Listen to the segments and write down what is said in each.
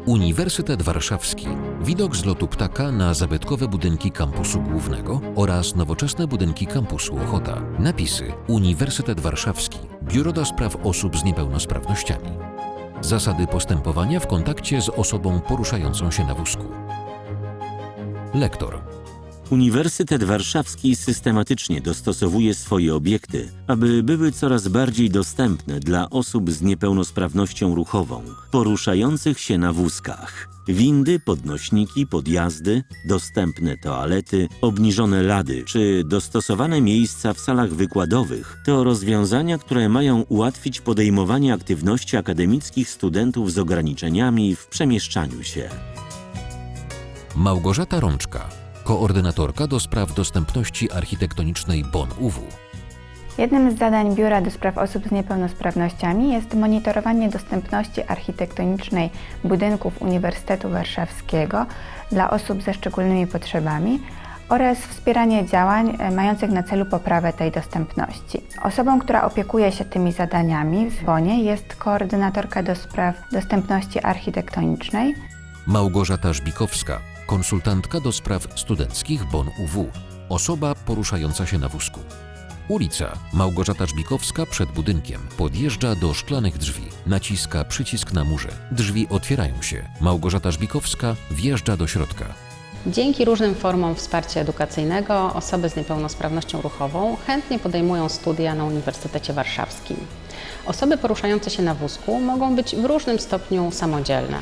Uniwersytet Warszawski. Widok z lotu ptaka na zabytkowe budynki kampusu głównego oraz nowoczesne budynki kampusu Ochota. Napisy: Uniwersytet Warszawski. Biuro do spraw osób z niepełnosprawnościami. Zasady postępowania w kontakcie z osobą poruszającą się na wózku. Lektor. Uniwersytet Warszawski systematycznie dostosowuje swoje obiekty, aby były coraz bardziej dostępne dla osób z niepełnosprawnością ruchową, poruszających się na wózkach. Windy, podnośniki, podjazdy, dostępne toalety, obniżone lady czy dostosowane miejsca w salach wykładowych to rozwiązania, które mają ułatwić podejmowanie aktywności akademickich studentów z ograniczeniami w przemieszczaniu się. Małgorzata Rączka, koordynatorka do spraw dostępności architektonicznej BON UW. Jednym z zadań Biura do Spraw Osób z Niepełnosprawnościami jest monitorowanie dostępności architektonicznej budynków Uniwersytetu Warszawskiego dla osób ze szczególnymi potrzebami oraz wspieranie działań mających na celu poprawę tej dostępności. Osobą, która opiekuje się tymi zadaniami w BON-ie jest koordynatorka do spraw dostępności architektonicznej. Małgorzata Żbikowska, konsultantka do spraw studenckich BON UW. Osoba poruszająca się na wózku. Ulica Małgorzata Żbikowska przed budynkiem. Podjeżdża do szklanych drzwi. Naciska przycisk na murze. Drzwi otwierają się. Małgorzata Żbikowska wjeżdża do środka. Dzięki różnym formom wsparcia edukacyjnego osoby z niepełnosprawnością ruchową chętnie podejmują studia na Uniwersytecie Warszawskim. Osoby poruszające się na wózku mogą być w różnym stopniu samodzielne.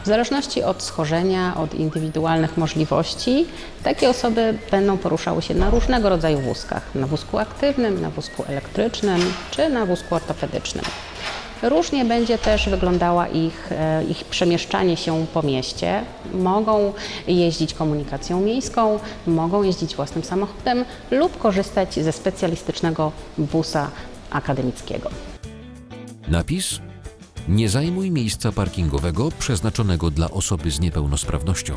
W zależności od schorzenia, od indywidualnych możliwości, takie osoby będą poruszały się na różnego rodzaju wózkach. Na wózku aktywnym, na wózku elektrycznym czy na wózku ortopedycznym. Różnie będzie też wyglądała ich przemieszczanie się po mieście. Mogą jeździć komunikacją miejską, mogą jeździć własnym samochodem lub korzystać ze specjalistycznego busa akademickiego. Napis: nie zajmuj miejsca parkingowego przeznaczonego dla osoby z niepełnosprawnością.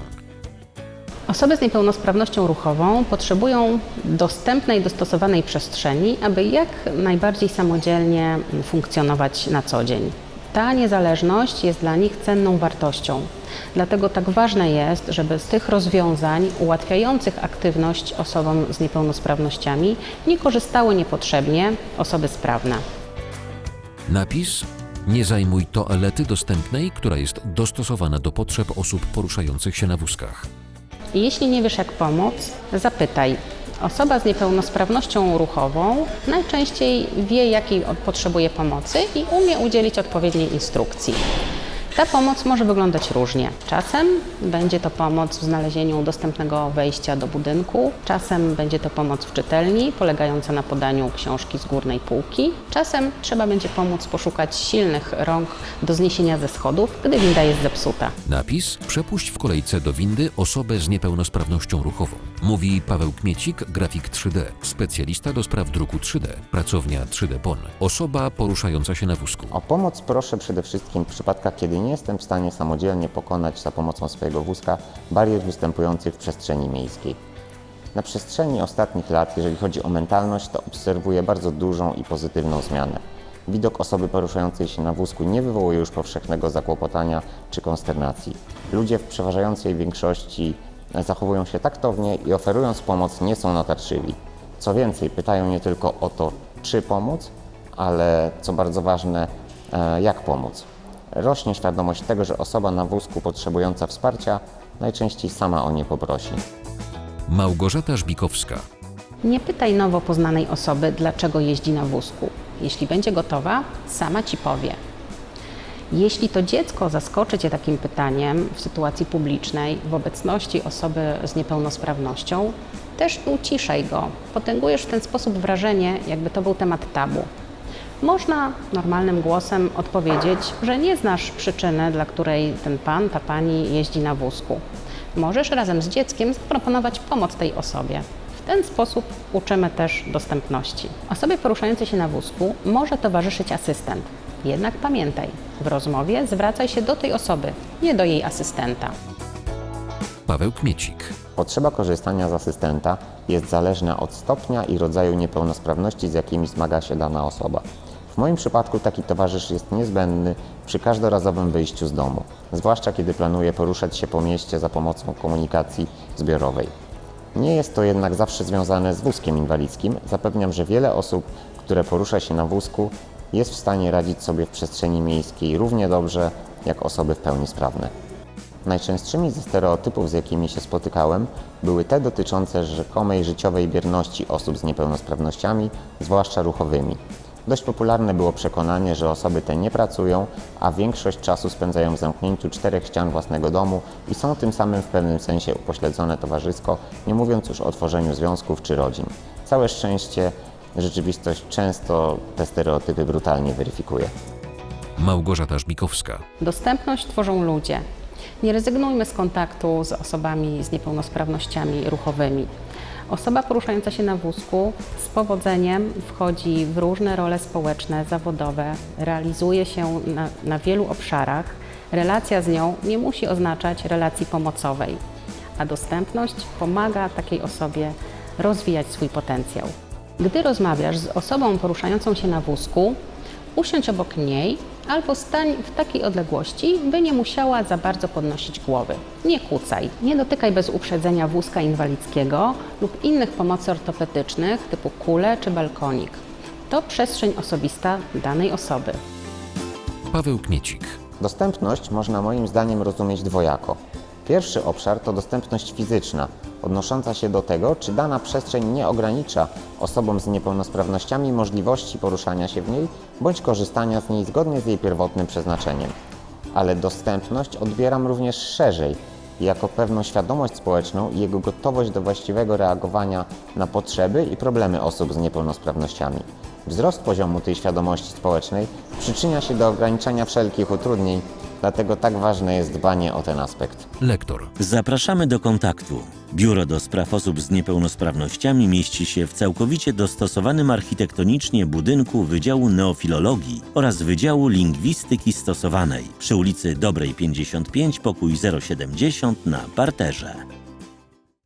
Osoby z niepełnosprawnością ruchową potrzebują dostępnej, dostosowanej przestrzeni, aby jak najbardziej samodzielnie funkcjonować na co dzień. Ta niezależność jest dla nich cenną wartością. Dlatego tak ważne jest, żeby z tych rozwiązań ułatwiających aktywność osobom z niepełnosprawnościami nie korzystały niepotrzebnie osoby sprawne. Napis: nie zajmuj toalety dostępnej, która jest dostosowana do potrzeb osób poruszających się na wózkach. Jeśli nie wiesz, jak pomóc, zapytaj. Osoba z niepełnosprawnością ruchową najczęściej wie, jakiej potrzebuje pomocy i umie udzielić odpowiedniej instrukcji. Ta pomoc może wyglądać różnie. Czasem będzie to pomoc w znalezieniu dostępnego wejścia do budynku, czasem będzie to pomoc w czytelni, polegająca na podaniu książki z górnej półki. Czasem trzeba będzie pomóc poszukać silnych rąk do zniesienia ze schodów, gdy winda jest zepsuta. Napis: przepuść w kolejce do windy osobę z niepełnosprawnością ruchową. Mówi Paweł Kmiecik, grafik 3D, specjalista do spraw druku 3D, pracownia 3D BON, osoba poruszająca się na wózku. O pomoc proszę przede wszystkim w przypadkach, kiedy nie jestem w stanie samodzielnie pokonać za pomocą swojego wózka barier występujących w przestrzeni miejskiej. Na przestrzeni ostatnich lat, jeżeli chodzi o mentalność, to obserwuję bardzo dużą i pozytywną zmianę. Widok osoby poruszającej się na wózku nie wywołuje już powszechnego zakłopotania czy konsternacji. Ludzie w przeważającej większości zachowują się taktownie i oferując pomoc nie są natarczywi. Co więcej, pytają nie tylko o to, czy pomóc, ale co bardzo ważne, jak pomóc. Rośnie świadomość tego, że osoba na wózku potrzebująca wsparcia najczęściej sama o nie poprosi. Małgorzata Żbikowska. Nie pytaj nowo poznanej osoby, dlaczego jeździ na wózku. Jeśli będzie gotowa, sama Ci powie. Jeśli to dziecko zaskoczy Cię takim pytaniem w sytuacji publicznej, w obecności osoby z niepełnosprawnością, też uciszaj go. Potęgujesz w ten sposób wrażenie, jakby to był temat tabu. Można normalnym głosem odpowiedzieć, że nie znasz przyczyny, dla której ten pan, ta pani jeździ na wózku. Możesz razem z dzieckiem zaproponować pomoc tej osobie. W ten sposób uczymy też dostępności. Osobie poruszającej się na wózku może towarzyszyć asystent. Jednak pamiętaj, w rozmowie zwracaj się do tej osoby, nie do jej asystenta. Paweł Kmiecik. Potrzeba korzystania z asystenta jest zależna od stopnia i rodzaju niepełnosprawności, z jakimi zmaga się dana osoba. W moim przypadku taki towarzysz jest niezbędny przy każdorazowym wyjściu z domu. zwłaszcza kiedy planuje poruszać się po mieście za pomocą komunikacji zbiorowej. Nie jest to jednak zawsze związane z wózkiem inwalidzkim. Zapewniam, że wiele osób, które porusza się na wózku, jest w stanie radzić sobie w przestrzeni miejskiej równie dobrze jak osoby w pełni sprawne. Najczęstszymi ze stereotypów, z jakimi się spotykałem, były te dotyczące rzekomej życiowej bierności osób z niepełnosprawnościami, zwłaszcza ruchowymi. Dość popularne było przekonanie, że osoby te nie pracują, a większość czasu spędzają w zamknięciu 4 ścian własnego domu i są tym samym w pewnym sensie upośledzone towarzysko, nie mówiąc już o tworzeniu związków czy rodzin. Całe szczęście, rzeczywistość często te stereotypy brutalnie weryfikuje. Małgorzata Żbikowska. Dostępność tworzą ludzie. Nie rezygnujmy z kontaktu z osobami z niepełnosprawnościami ruchowymi. Osoba poruszająca się na wózku z powodzeniem wchodzi w różne role społeczne, zawodowe, realizuje się na wielu obszarach. Relacja z nią nie musi oznaczać relacji pomocowej, a dostępność pomaga takiej osobie rozwijać swój potencjał. Gdy rozmawiasz z osobą poruszającą się na wózku, usiądź obok niej albo stań w takiej odległości, by nie musiała za bardzo podnosić głowy. Nie kłócaj, nie dotykaj bez uprzedzenia wózka inwalidzkiego lub innych pomocy ortopedycznych typu kule czy balkonik. To przestrzeń osobista danej osoby. Paweł Kmiecik. Dostępność można moim zdaniem rozumieć dwojako. Pierwszy obszar to dostępność fizyczna, odnosząca się do tego, czy dana przestrzeń nie ogranicza osobom z niepełnosprawnościami możliwości poruszania się w niej bądź korzystania z niej zgodnie z jej pierwotnym przeznaczeniem. Ale dostępność odbieram również szerzej, jako pewną świadomość społeczną i jego gotowość do właściwego reagowania na potrzeby i problemy osób z niepełnosprawnościami. Wzrost poziomu tej świadomości społecznej przyczynia się do ograniczania wszelkich utrudnień, dlatego tak ważne jest dbanie o ten aspekt. Lektor. Zapraszamy do kontaktu. Biuro do spraw osób z niepełnosprawnościami mieści się w całkowicie dostosowanym architektonicznie budynku Wydziału Neofilologii oraz Wydziału Lingwistyki Stosowanej przy ulicy Dobrej 55, pokój 070 na parterze.